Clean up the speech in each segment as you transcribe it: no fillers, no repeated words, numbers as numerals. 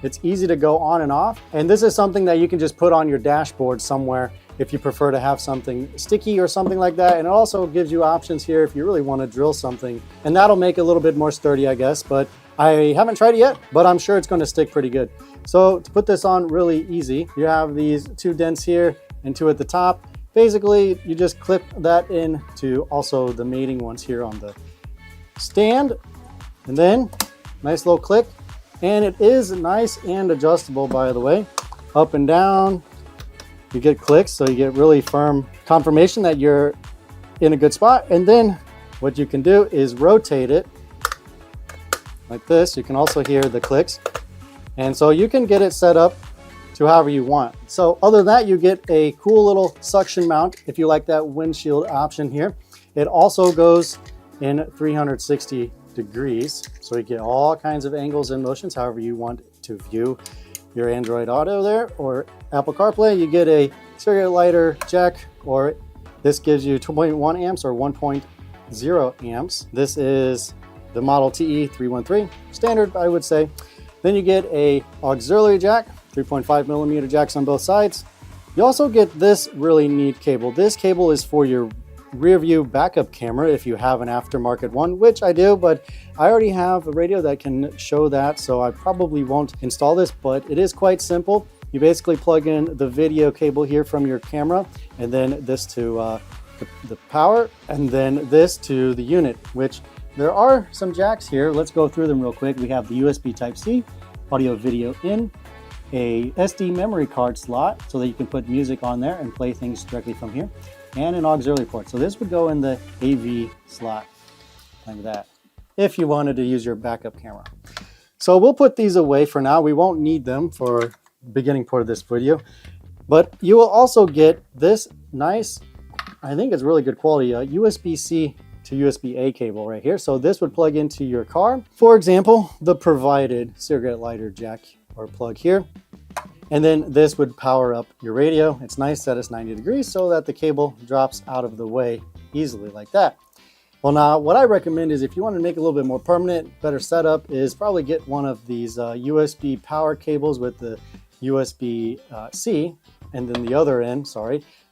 It's easy to go on and off. And this is something that you can just put on your dashboard somewhere if you prefer to have something sticky or something like that. And it also gives you options here if you really want to drill something. And that'll make it a little bit more sturdy, I guess. But I haven't tried it yet, but I'm sure it's going to stick pretty good. So to put this on really easy, you have these 2 dents here and 2 at the top. Basically, you just clip that in to also the mating ones here on the stand. And then nice little click. And it is nice and adjustable, by the way, up and down. You get clicks, so you get really firm confirmation that you're in a good spot. And then what you can do is rotate it like this. You can also hear the clicks. And so you can get it set up to however you want. So other than that, you get a cool little suction mount if you like that windshield option here. It also goes in 360 degrees. So you get all kinds of angles and motions, however you want to view your Android Auto there, or Apple CarPlay. You get a cigarette lighter jack, or this gives you 2.1 amps or 1.0 amps. This is the Model TE 313 standard, I would say. Then you get a auxiliary jack, 3.5 millimeter jacks on both sides. You also get this really neat cable. This cable is for your rear view backup camera if you have an aftermarket one, which I do, but I already have a radio that can show that, so I probably won't install this, but it is quite simple. You basically plug in the video cable here from your camera, and then this to the power, and then this to the unit, which there are some jacks here. Let's go through them real quick. We have the USB Type-C, audio video in, a SD memory card slot so that you can put music on there and play things directly from here, and an auxiliary port. So this would go in the AV slot like that if you wanted to use your backup camera. So we'll put these away for now. We won't need them for the beginning part of this video, but you will also get this nice, I think it's really good quality, USB-C to USB-A cable right here. So this would plug into your car. For example, the provided cigarette lighter jack or plug here. And then this would power up your radio. It's nice that it's 90 degrees so that the cable drops out of the way easily like that. Well, now what I recommend is if you want to make it a little bit more permanent, better setup, is probably get one of these USB power cables with the USB-C, and then the other end,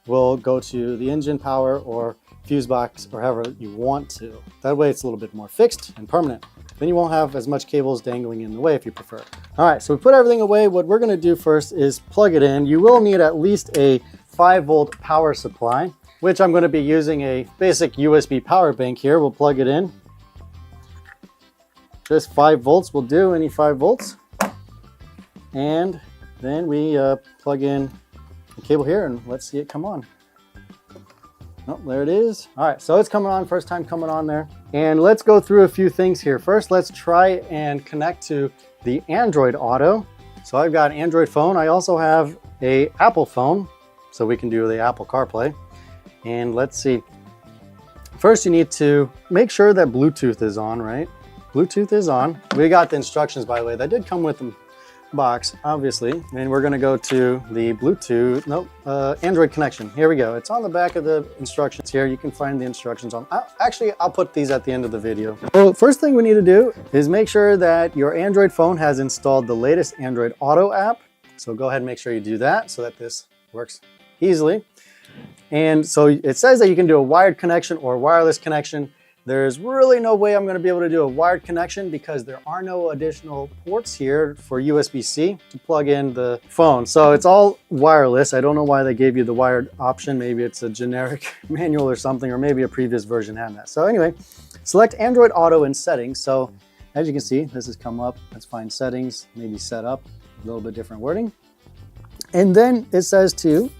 will go to the engine power or fuse box or however you want to. That way it's a little bit more fixed and permanent. Then you won't have as much cables dangling in the way if you prefer. All right, so we put everything away. What we're gonna do first is plug it in. You will need at least a 5-volt power supply, which I'm gonna be using a basic USB power bank here. We'll plug it in. Just 5 volts will do, any 5 volts. And then we plug in the cable here and let's see it come on. Oh, there it is. All right, so it's coming on, first time coming on there. And let's go through a few things here. First, let's try and connect to the Android Auto. So I've got an Android phone. I also have a Apple phone, so we can do the Apple CarPlay. And let's see. First, you need to make sure that Bluetooth is on, right? Bluetooth is on. We got the instructions, by the way. That did come with the box, obviously. And we're gonna go to the Bluetooth, Android connection. Here we go. It's on the back of the instructions here. You can find the instructions on, actually, I'll put these at the end of the video. So first thing we need to do is make sure that your Android phone has installed the latest Android Auto app. So go ahead and make sure you do that so that this works easily. And so it says that you can do a wired connection or wireless connection. There's really no way I'm going to be able to do a wired connection because there are no additional ports here for USB-C to plug in the phone. So it's all wireless. I don't know why they gave you the wired option. Maybe it's a generic manual or something, or maybe a previous version had that. So anyway, select Android Auto in settings. So as you can see, this has come up. Let's find settings, maybe set up, a little bit different wording. And then it says to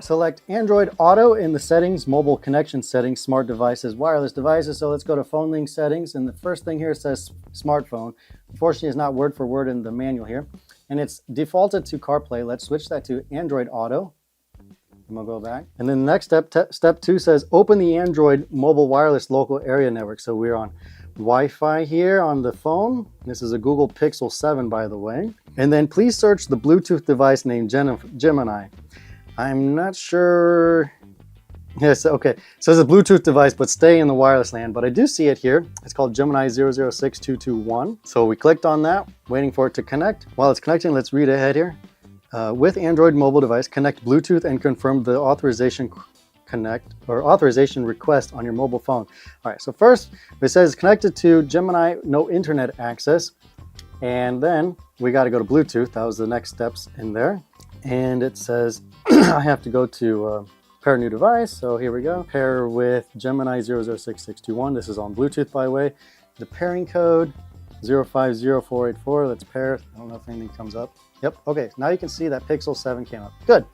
select Android Auto in the settings, mobile connection settings, smart devices, wireless devices. So let's go to phone link settings. And the first thing here says smartphone. Unfortunately, it's not word for word in the manual here. And it's defaulted to CarPlay. Let's switch that to Android Auto. And we'll go back. And then the next step, step 2 says open the Android mobile wireless local area network. So we're on Wi-Fi here on the phone. This is a Google Pixel 7, by the way. And then please search the Bluetooth device named Gemini. I'm not sure Yes, okay. So it's a Bluetooth device, but stay in the wireless land. But I do see it here. It's called Gemini 006221. So we clicked on that, waiting for it to connect. While it's connecting, let's read ahead here. With Android mobile device, connect Bluetooth and confirm the authorization request on your mobile phone. All right, so first it says connected to Gemini, no internet access. And then we got to go to Bluetooth. That was the next steps in there. And it says I have to go to pair new device. So here we go. Pair with Gemini 006621. This is on Bluetooth, by the way. The pairing code 050484. Let's pair. I don't know if anything comes up. Yep. Okay. Now you can see that Pixel 7 came up. Good.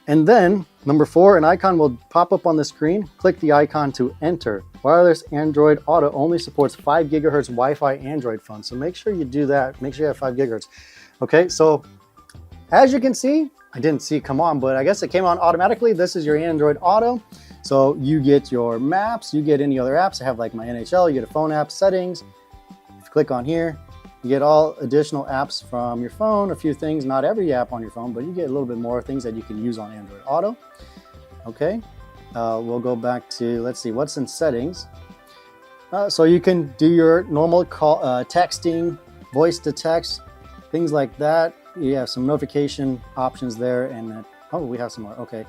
And then number 4, an icon will pop up on the screen. Click the icon to enter. Wireless Android Auto only supports 5 gigahertz Wi-Fi Android phone. So make sure you do that. Make sure you have 5 gigahertz. Okay. So as you can see, I didn't see it come on, but I guess it came on automatically. This is your Android Auto. So you get your maps, you get any other apps. I have like my NHL, you get a phone app, settings. If you click on here, you get all additional apps from your phone, a few things, not every app on your phone, but you get a little bit more things that you can use on Android Auto. Okay, we'll go back to, let's see, what's in settings. So you can do your normal call, texting, voice to text, things like that. You have some notification options there, and oh, we have some more. Okay,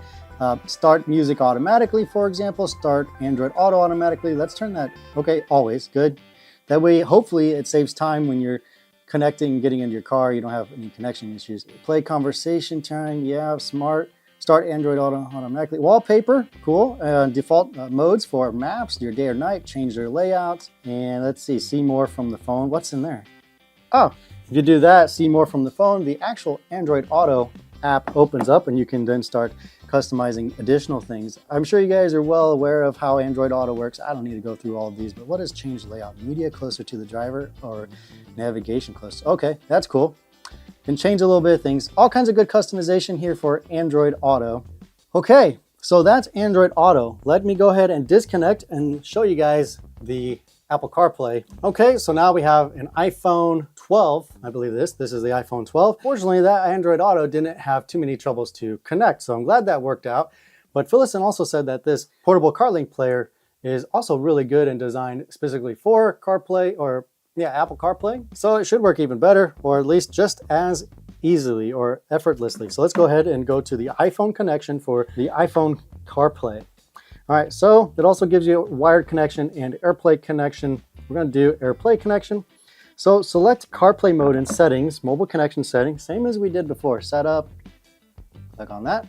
start music automatically, for example. Start Android Auto automatically. Let's turn that. Okay, always good. That way, hopefully, it saves time when you're connecting, getting into your car. You don't have any connection issues. Play conversation time. Yeah, smart. Start Android Auto automatically. Wallpaper, cool. Default modes for maps, your day or night. Change their layouts. And let's see more from the phone. What's in there? Oh. If you do that, see more from the phone, the actual Android Auto app opens up and you can then start customizing additional things. I'm sure you guys are well aware of how Android Auto works. I don't need to go through all of these, but what is change layout? Media closer to the driver or navigation closer? Okay, that's cool. Can change a little bit of things. All kinds of good customization here for Android Auto. Okay, so that's Android Auto. Let me go ahead and disconnect and show you guys the Apple CarPlay. Okay, so now we have an iPhone 12. I believe this is the iPhone 12. Fortunately, that Android Auto didn't have too many troubles to connect, so I'm glad that worked out. But Philosin also said that this portable CarLink player is also really good and designed specifically for CarPlay or Apple CarPlay. So it should work even better, or at least just as easily or effortlessly. So let's go ahead and go to the iPhone connection for the iPhone CarPlay. All right, so it also gives you a wired connection and AirPlay connection. We're going to do AirPlay connection. So select CarPlay mode in settings, mobile connection settings, same as we did before. Setup, click on that.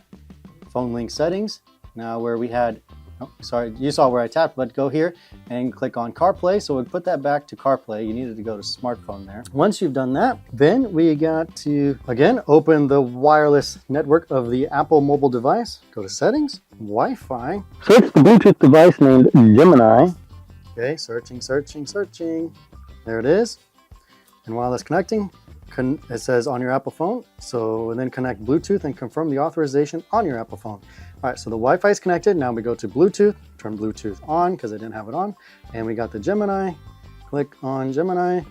Phone link settings. Now where we had, oh, sorry, you saw where I tapped, but go here and click on CarPlay. So we put that back to CarPlay. You needed to go to smartphone there. Once you've done that, then we got to, again, open the wireless network of the Apple mobile device. Go to settings, Wi-Fi. Search the Bluetooth device named Gemini. Okay, searching. There it is. And while it's connecting, it says on your Apple phone. So then connect Bluetooth and confirm the authorization on your Apple phone. All right, so the Wi-Fi is connected. Now we go to Bluetooth, turn Bluetooth on because I didn't have it on. And we got the Gemini. Click on Gemini. It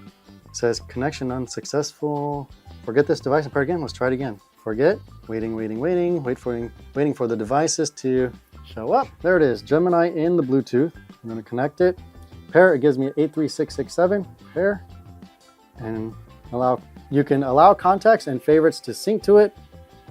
says connection unsuccessful. Forget this device and pair again. Let's try it again. Forget, waiting for the devices to show up. There it is, Gemini in the Bluetooth. I'm gonna connect it. Pair, it gives me 83667, pair. And you can allow contacts and favorites to sync to it.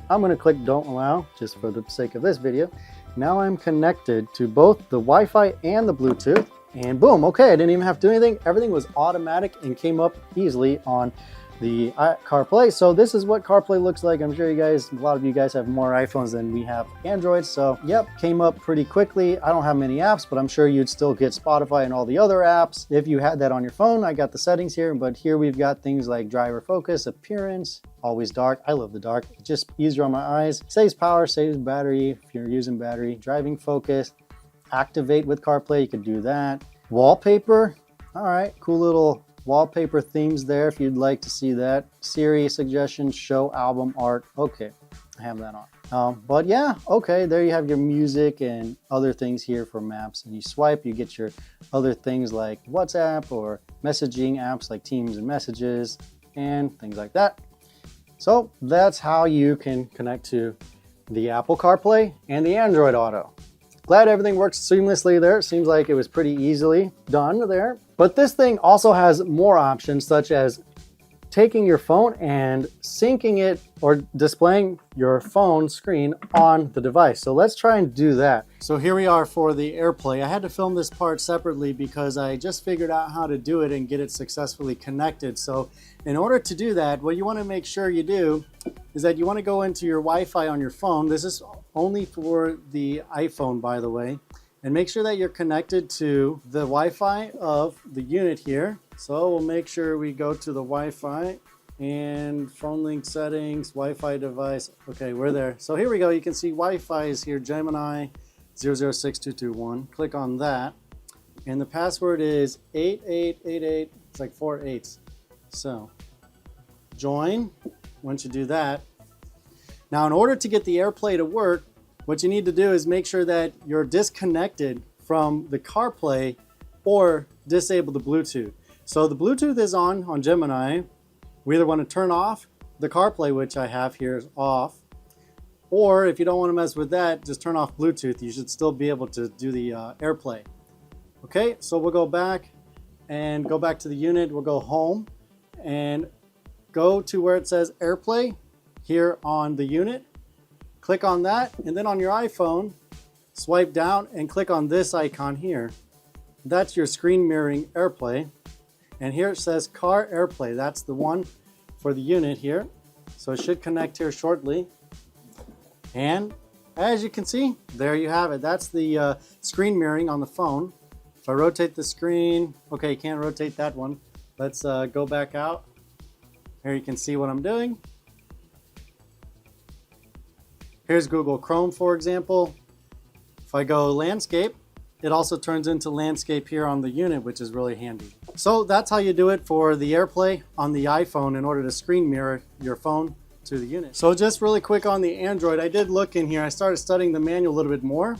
I'm going to click don't allow just for the sake of this video. Now I'm connected to both the Wi-Fi and the Bluetooth, and boom, okay, I didn't even have to do anything. Everything was automatic and came up easily on the CarPlay. So this is what CarPlay looks like. I'm sure a lot of you guys have more iPhones than we have Android. So yep, came up pretty quickly. I don't have many apps, but I'm sure you'd still get Spotify and all the other apps. If you had that on your phone, I got the settings here, but here we've got things like driver focus, appearance, always dark. I love the dark. It's just easier on my eyes. Saves power, saves battery if you're using battery. Driving focus, activate with CarPlay, you could do that. Wallpaper, all right, cool little wallpaper themes there if you'd like to see that. Siri suggestions, show album art. Okay, I have that on. But yeah, okay, there you have your music and other things here for maps. And you swipe, you get your other things like WhatsApp or messaging apps like Teams and Messages and things like that. So that's how you can connect to the Apple CarPlay and the Android Auto. Glad everything works seamlessly there. It seems like it was pretty easily done there. But this thing also has more options, such as taking your phone and syncing it or displaying your phone screen on the device. So let's try and do that. So here we are for the AirPlay. I had to film this part separately because I just figured out how to do it and get it successfully connected. So in order to do that, what you want to make sure you do is that you want to go into your Wi-Fi on your phone. This is only for the iPhone, by the way. And make sure that you're connected to the Wi-Fi of the unit here. So we'll make sure we go to the Wi-Fi and phone link settings, Wi-Fi device. Okay, we're there. So here we go. You can see Wi-Fi is here, Gemini 006221. Click on that. And the password is 8888. It's like 4 8s. So join. Once you do that. Now, in order to get the AirPlay to work, what you need to do is make sure that you're disconnected from the CarPlay or disable the Bluetooth. So the Bluetooth is on Gemini. We either want to turn off the CarPlay, which I have here is off, or if you don't want to mess with that, just turn off Bluetooth. You should still be able to do the AirPlay. Okay, so we'll go back and go back to the unit. We'll go home and go to where it says AirPlay here on the unit. Click on that, and then on your iPhone, swipe down and click on this icon here. That's your screen mirroring AirPlay. And here it says Car AirPlay. That's the one for the unit here. So it should connect here shortly. And as you can see, there you have it. That's the screen mirroring on the phone. If I rotate the screen, okay, you can't rotate that one. Let's go back out. Here you can see what I'm doing. Here's Google Chrome, for example. If I go landscape, it also turns into landscape here on the unit, which is really handy. So that's how you do it for the AirPlay on the iPhone in order to screen mirror your phone to the unit. So just really quick on the Android, I did look in here. I started studying the manual a little bit more.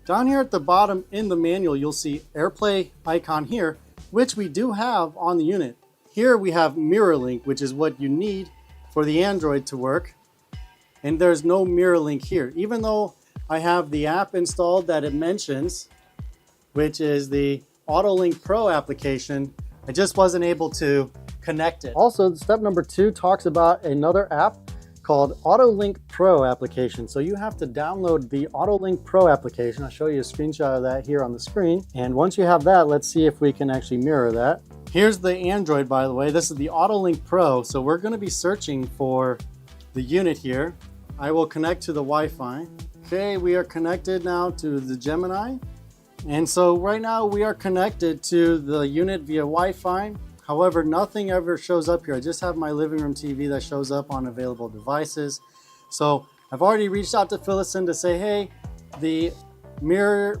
Down here at the bottom in the manual, you'll see AirPlay icon here, which we do have on the unit. Here we have Mirror Link, which is what you need for the Android to work. And there's no Mirror Link here, even though I have the app installed that it mentions, which is the AutoLink Pro application. I just wasn't able to connect it. Also, step number 2 talks about another app called AutoLink Pro application. So you have to download the AutoLink Pro application. I'll show you a screenshot of that here on the screen. And once you have that, let's see if we can actually mirror that. Here's the Android, by the way. This is the AutoLink Pro. So we're going to be searching for the unit here. I will connect to the Wi-Fi. Okay, we are connected now to the Gemini. And so right now we are connected to the unit via Wi-Fi. However, nothing ever shows up here. I just have my living room TV that shows up on available devices. So I've already reached out to Philosin to say, hey, the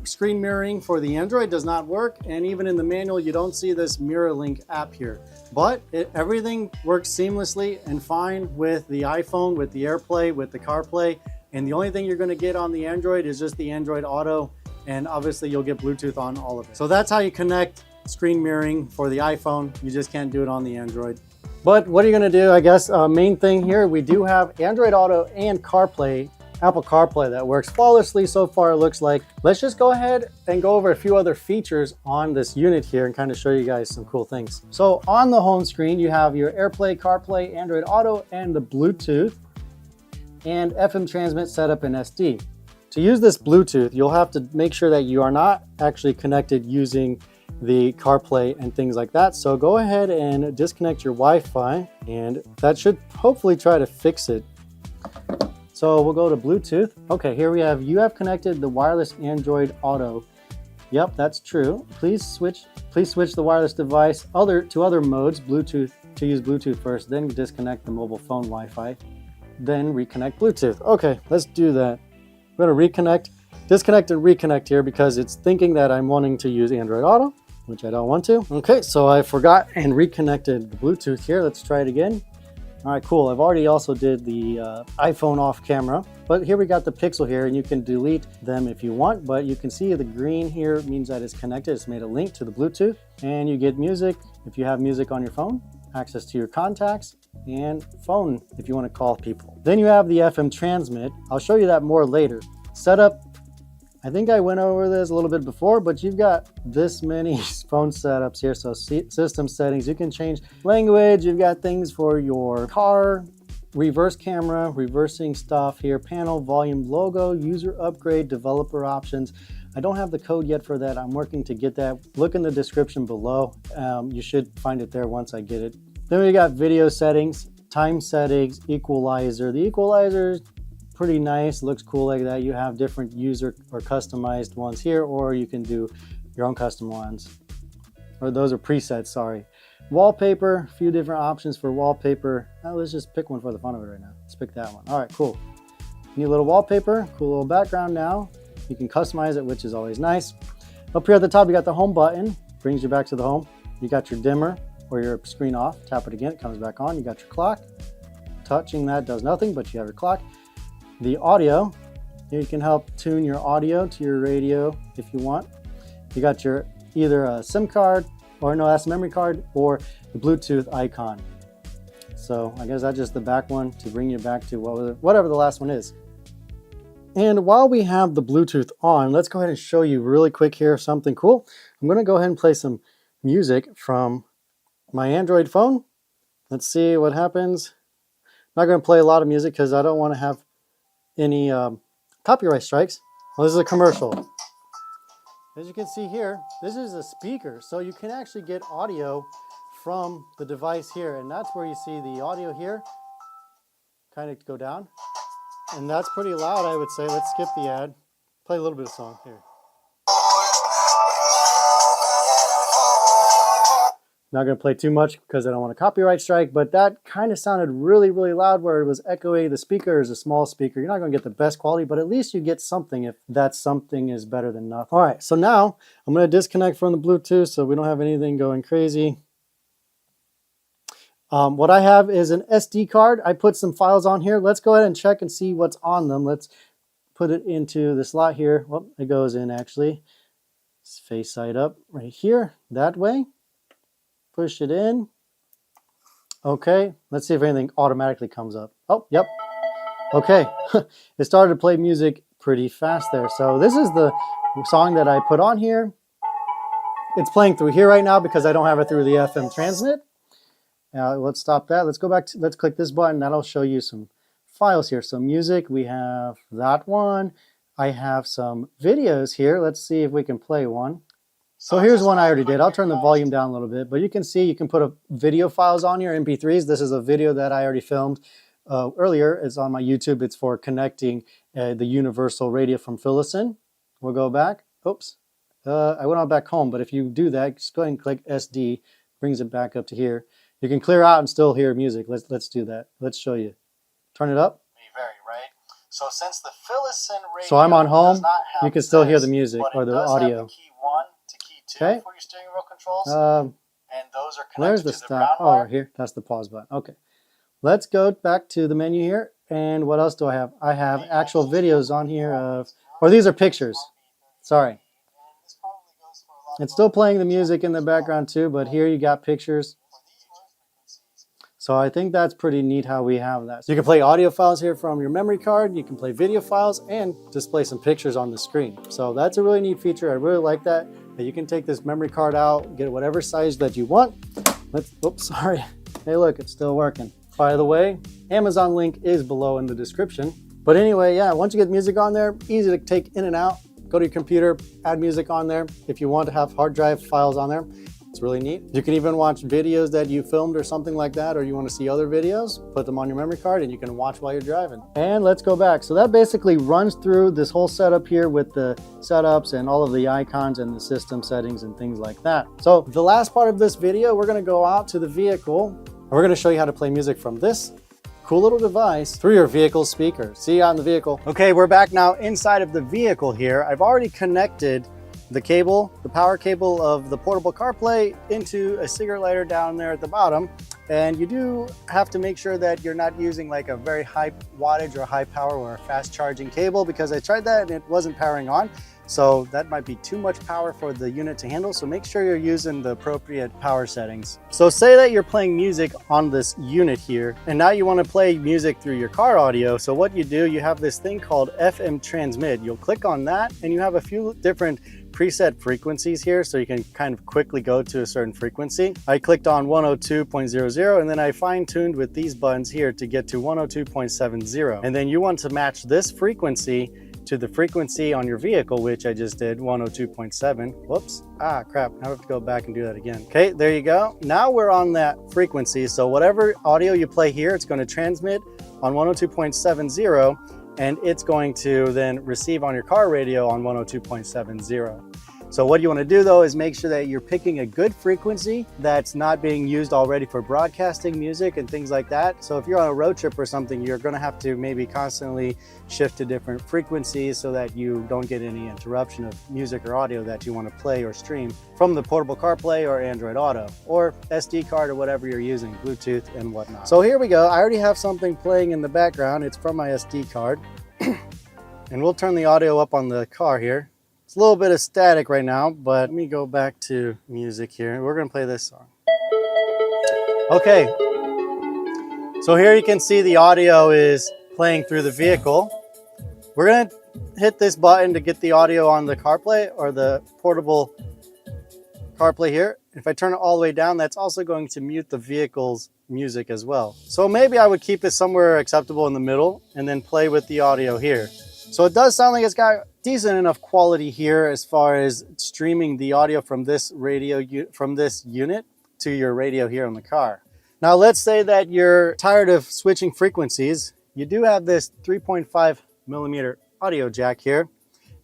screen mirroring for the Android does not work. And even in the manual, you don't see this Mirror Link app here. But everything works seamlessly and fine with the iPhone, with the AirPlay, with the CarPlay. And the only thing you're going to get on the Android is just the Android Auto. And obviously you'll get Bluetooth on all of it. So that's how you connect screen mirroring for the iPhone. You just can't do it on the Android. But what are you going to do? I guess main thing here, we do have Android Auto and CarPlay, Apple CarPlay that works flawlessly so far, it looks like. Let's just go ahead and go over a few other features on this unit here and kind of show you guys some cool things. So on the home screen, you have your AirPlay, CarPlay, Android Auto, and the Bluetooth and FM transmit setup in SD. To use this Bluetooth, you'll have to make sure that you are not actually connected using the CarPlay and things like that. So go ahead and disconnect your Wi-Fi, and that should hopefully try to fix it. So we'll go to Bluetooth. Okay, here we have, you have connected the wireless Android Auto. Yep, that's true. Please switch the wireless device to other modes, Bluetooth, to use Bluetooth first, then disconnect the mobile phone Wi-Fi, then reconnect Bluetooth. Okay, let's do that. We're going to disconnect and reconnect here because it's thinking that I'm wanting to use Android Auto, which I don't want to. Okay, so I forgot and reconnected the Bluetooth here. Let's try it again. All right, cool. I've already also did the iPhone off camera, but here we got the Pixel here, and you can delete them if you want, but you can see the green here means that it's connected. It's made a link to the Bluetooth, and you get music if you have music on your phone, access to your contacts, and phone if you want to call people. Then you have the FM transmit. I'll show you that more later. Setup I think I went over this a little bit before, but you've got this many phone setups here. So system settings, you can change language. You've got things for your car, reverse camera, reversing stuff here, panel, volume, logo, user upgrade, developer options. I don't have the code yet for that. I'm working to get that. Look in the description below. You should find it there once I get it. Then we got video settings, time settings, equalizer. The equalizer is pretty nice, looks cool like that. You have different user or customized ones here, or you can do your own custom ones. Or those are presets, sorry. Wallpaper, a few different options for wallpaper. Now let's just pick one for the fun of it right now. Let's pick that one. All right, cool. New little wallpaper, cool little background now. You can customize it, which is always nice. Up here at the top, you got the home button, brings you back to the home. You got your dimmer or your screen off. Tap it again, it comes back on. You got your clock. Touching that does nothing, but you have your clock. The audio, here you can help tune your audio to your radio if you want. You got your either a SIM card, or no, that's a memory card, or the Bluetooth icon. So I guess that's just the back one to bring you back to whatever the last one is. And while we have the Bluetooth on, let's go ahead and show you really quick here something cool. I'm going to go ahead and play some music from my Android phone. Let's see what happens. I'm not going to play a lot of music because I don't want to have any copyright strikes. Well, this is a commercial. As you can see here, this is a speaker, so you can actually get audio from the device here, and that's where you see the audio here kind of go down. And that's pretty loud, I would say. Let's skip the ad. Play a little bit of song here. Not going to play too much because I don't want a copyright strike, but that kind of sounded really, really loud where it was echoey. The speaker is a small speaker. You're not going to get the best quality, but at least you get something if that something is better than nothing. All right, so now I'm going to disconnect from the Bluetooth so we don't have anything going crazy. What I have is an SD card. I put some files on here. Let's go ahead and check and see what's on them. Let's put it into the slot here. Well, it goes in actually. It's face side up right here, that way. Push it in. Okay, let's see if anything automatically comes up. Oh, yep. Okay, it started to play music pretty fast there. So this is the song that I put on here. It's playing through here right now because I don't have it through the FM transmit. Let's stop that. Let's go back to, let's click this button. That'll show you some files here. So music, we have that one. I have some videos here. Let's see if we can play one. So here's one I already did. I'll turn the volume down a little bit, but you can see you can put a video files on your MP3s. This is a video that I already filmed earlier. It's on my YouTube. It's for connecting the universal radio from Philosin. We'll go back. Oops. I went on back home, but if you do that, just go ahead and click SD. Brings it back up to here. You can clear out and still hear music. Let's do that. Let's show you. Turn it up. Right. So since the Philosin radio so I'm on home, does not have you can still hear the music or the audio. Have the key 1 to key 2 okay. for your steering wheel controls, and those are connected where's the to the stop? ground wire. Oh, here. That's the pause button. Okay. Let's go back to the menu here. And what else do I have? I have actual videos on here of, or these are pictures. Sorry. It's still playing the music in the background too, but here you got pictures. So I think that's pretty neat how we have that. So you can play audio files here from your memory card. You can play video files and display some pictures on the screen. So that's a really neat feature. I really like that. You can take this memory card out, get whatever size that you want. Oops, sorry. Hey, look, it's still working. By the way, Amazon link is below in the description. But anyway, yeah, once you get music on there, easy to take in and out. Go to your computer, add music on there. If you want to have hard drive files on there, it's really neat. You can even watch videos that you filmed or something like that, or you want to see other videos, put them on your memory card and you can watch while you're driving. And let's go back. So that basically runs through this whole setup here with the setups and all of the icons and the system settings and things like that. So the last part of this video, we're going to go out to the vehicle and we're going to show you how to play music from this cool little device through your vehicle speaker. See you out in the vehicle. Okay, we're back now inside of the vehicle here. I've already connected the cable, the power cable of the portable CarPlay into a cigarette lighter down there at the bottom. And you do have to make sure that you're not using like a very high wattage or high power or a fast charging cable, because I tried that and it wasn't powering on. So that might be too much power for the unit to handle. So make sure you're using the appropriate power settings. So say that you're playing music on this unit here, and now you want to play music through your car audio. So what you do, you have this thing called FM transmit. You'll click on that and you have a few different preset frequencies here, so you can kind of quickly go to a certain frequency. I clicked on 102.00 and then I fine-tuned with these buttons here to get to 102.70. And then you want to match this frequency to the frequency on your vehicle, which I just did, 102.7. Whoops, crap, I have to go back and do that again. Okay, there you go. Now we're on that frequency. So whatever audio you play here, it's going to transmit on 102.70, and it's going to then receive on your car radio on 102.70. So what you want to do though is make sure that you're picking a good frequency that's not being used already for broadcasting music and things like that. So if you're on a road trip or something, you're going to have to maybe constantly shift to different frequencies so that you don't get any interruption of music or audio that you want to play or stream from the portable CarPlay or Android Auto or SD card or whatever you're using, Bluetooth and whatnot. So here we go. I already have something playing in the background. It's from my SD card. And we'll turn the audio up on the car here. It's a little bit of static right now, but let me go back to music here. We're gonna play this song. Okay, so here you can see the audio is playing through the vehicle. We're gonna hit this button to get the audio on the CarPlay or the portable CarPlay here. If I turn it all the way down, that's also going to mute the vehicle's music as well. So maybe I would keep it somewhere acceptable in the middle and then play with the audio here. So it does sound like it's got decent enough quality here as far as streaming the audio from this from this unit to your radio here on the car. Now let's say that you're tired of switching frequencies. You do have this 3.5mm audio jack here,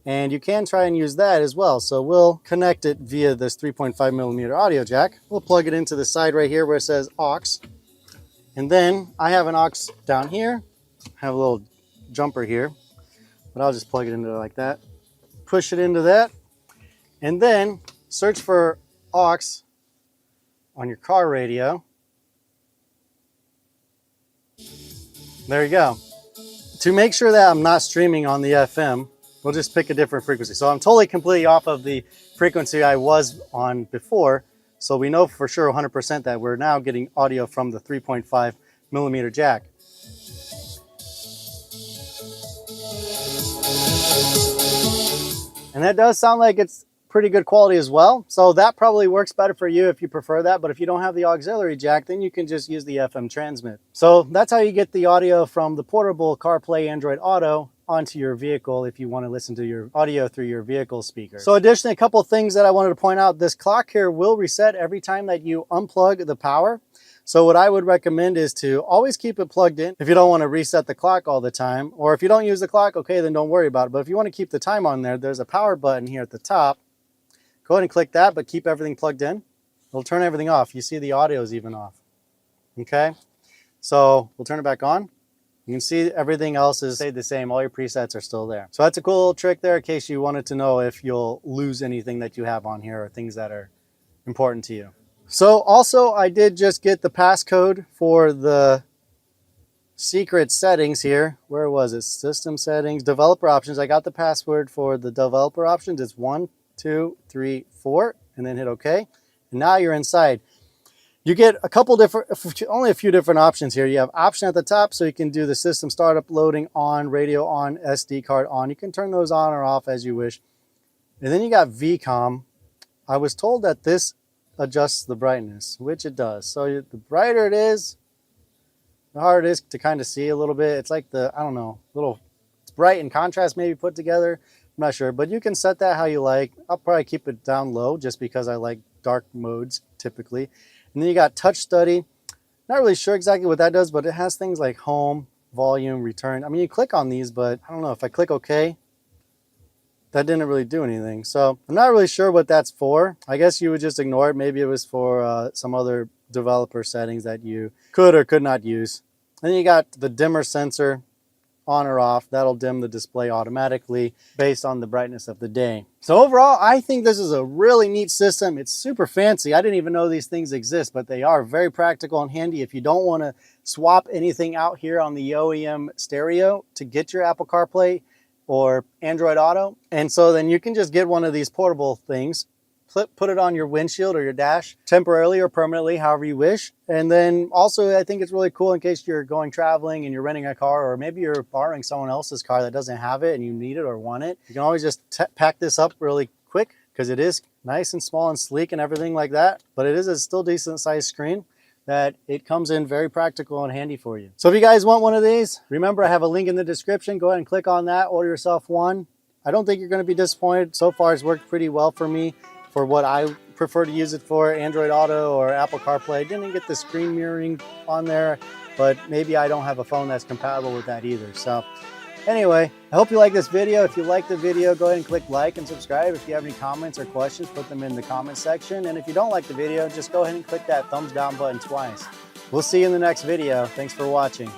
and you can try and use that as well. So we'll connect it via this 3.5mm audio jack. We'll plug it into the side right here where it says AUX. And then I have an AUX down here. I have a little jumper here, but I'll just plug it into like that. Push it into that, and then search for AUX on your car radio. There you go. To make sure that I'm not streaming on the FM, we'll just pick a different frequency. So I'm totally completely off of the frequency I was on before. So we know for sure 100% that we're now getting audio from the 3.5mm jack. And that does sound like it's pretty good quality as well. So that probably works better for you if you prefer that. But if you don't have the auxiliary jack, then you can just use the FM transmit. So that's how you get the audio from the portable CarPlay Android Auto onto your vehicle if you want to listen to your audio through your vehicle speaker. So additionally, a couple of things that I wanted to point out. This clock here will reset every time that you unplug the power. So what I would recommend is to always keep it plugged in if you don't want to reset the clock all the time. Or if you don't use the clock, okay, then don't worry about it. But if you want to keep the time on there, there's a power button here at the top. Go ahead and click that, but keep everything plugged in. It'll turn everything off. You see the audio is even off. Okay, so we'll turn it back on. You can see everything else is stayed the same. All your presets are still there. So that's a cool little trick there in case you wanted to know if you'll lose anything that you have on here or things that are important to you. So also I did just get the passcode for the secret settings here. Where was it? System settings, developer options. I got the password for the developer options. It's 1, 2, 3, 4, and then hit OK. And now you're inside. You get a couple different, only a few different options here. You have option at the top, so you can do the system startup, loading on, radio on, SD card on. You can turn those on or off as you wish. And then you got VCOM. I was told that this adjusts the brightness, which it does. So the brighter it is, the harder it is to kind of see a little bit. It's like the, I don't know, it's bright and contrast maybe put together. I'm not sure, but you can set that how you like. I'll probably keep it down low just because I like dark modes typically. And then you got touch study. Not really sure exactly what that does, but it has things like home, volume, return. I mean, you click on these, but I don't know if I click OK, that didn't really do anything. So I'm not really sure what that's for. I guess you would just ignore it. Maybe it was for some other developer settings that you could or could not use. And then you got the dimmer sensor, on or off. That'll dim the display automatically based on the brightness of the day. So overall, I think this is a really neat system. It's super fancy. I didn't even know these things exist, but they are very practical and handy if you don't want to swap anything out here on the OEM stereo to get your Apple CarPlay or Android Auto. And so then you can just get one of these portable things, put it on your windshield or your dash temporarily or permanently, however you wish. And then also I think it's really cool in case you're going traveling and you're renting a car, or maybe you're borrowing someone else's car that doesn't have it and you need it or want it. You can always just pack this up really quick because it is nice and small and sleek and everything like that. But it is a still decent sized screen that it comes in very practical and handy for you. So if you guys want one of these, remember I have a link in the description. Go ahead and click on that, order yourself one. I don't think you're going to be disappointed. So far it's worked pretty well for me for what I prefer to use it for, Android Auto or Apple CarPlay. I didn't get the screen mirroring on there, but maybe I don't have a phone that's compatible with that either. So anyway, I hope you like this video. If you like the video, go ahead and click like and subscribe. If you have any comments or questions, put them in the comment section. And if you don't like the video, just go ahead and click that thumbs down button twice. We'll see you in the next video. Thanks for watching.